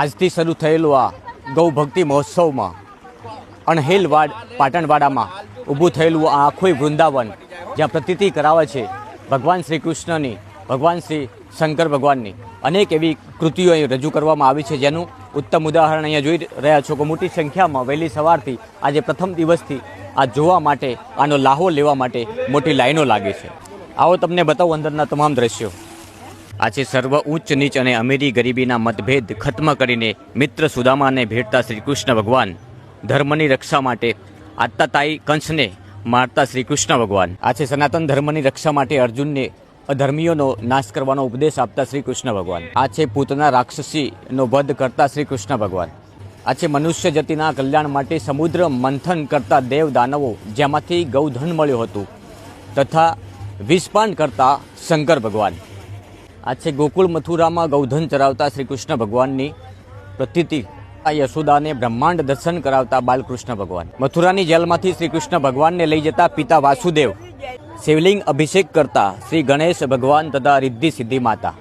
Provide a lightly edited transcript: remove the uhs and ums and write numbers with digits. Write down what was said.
આજથી શરૂ થયેલું આ ગૌ ભક્તિ મહોત્સવમાં અણહિલવાડ પાટણવાડામાં ઊભું થયેલું આ આખું વૃંદાવન જ્યાં પ્રતીતિ કરાવે છે ભગવાન શ્રી કૃષ્ણની, ભગવાન શ્રી શંકર ભગવાનની અનેક એવી કૃતિઓ અહીં રજૂ કરવામાં આવી છે, જેનું ઉત્તમ ઉદાહરણ અહીંયા જોઈ રહ્યા છો કે મોટી સંખ્યામાં વહેલી સવારથી આજે પ્રથમ દિવસથી આ જોવા માટે, આનો લાહો લેવા માટે મોટી લાઈનો લાગી છે. આવો તમને બતાવું અંદરના તમામ દ્રશ્યો. આજે સર્વ ઉચ્ચ નીચ અને અમીરી ગરીબીના મતભેદ ખત્મ કરીને મિત્ર સુદામાને ભેટતા શ્રી કૃષ્ણ ભગવાન, ધર્મની રક્ષા માટે આત્તાતાઈ કંસને મારતા શ્રી કૃષ્ણ ભગવાન, આ છે સનાતન ધર્મની રક્ષા માટે અર્જુનને અધર્મીઓનો નાશ કરવાનો ઉપદેશ આપતા શ્રી કૃષ્ણ ભગવાન, આ છે પૂતના રાક્ષસીનો વધ કરતા શ્રી કૃષ્ણ ભગવાન, આ છે મનુષ્ય જાતિના કલ્યાણ માટે સમુદ્ર મંથન કરતા દેવ દાનવો જેમાંથી ગૌધન મળ્યું હતું તથા વિષપાન કરતા શંકર ભગવાન, આ છે ગોકુળ મથુરામાં ગૌધન ચરાવતા શ્રી કૃષ્ણ ભગવાનની પ્રતીતિ, આ યશોદાને બ્રહ્માંડ દર્શન કરાવતા બાલકૃષ્ણ ભગવાન, મથુરાની જેલમાંથી શ્રી કૃષ્ણ ભગવાનને લઈ જતા પિતા વાસુદેવ, શિવલિંગ અભિષેક કરતા શ્રી ગણેશ ભગવાન તથા રિદ્ધિ સિદ્ધિ માતા.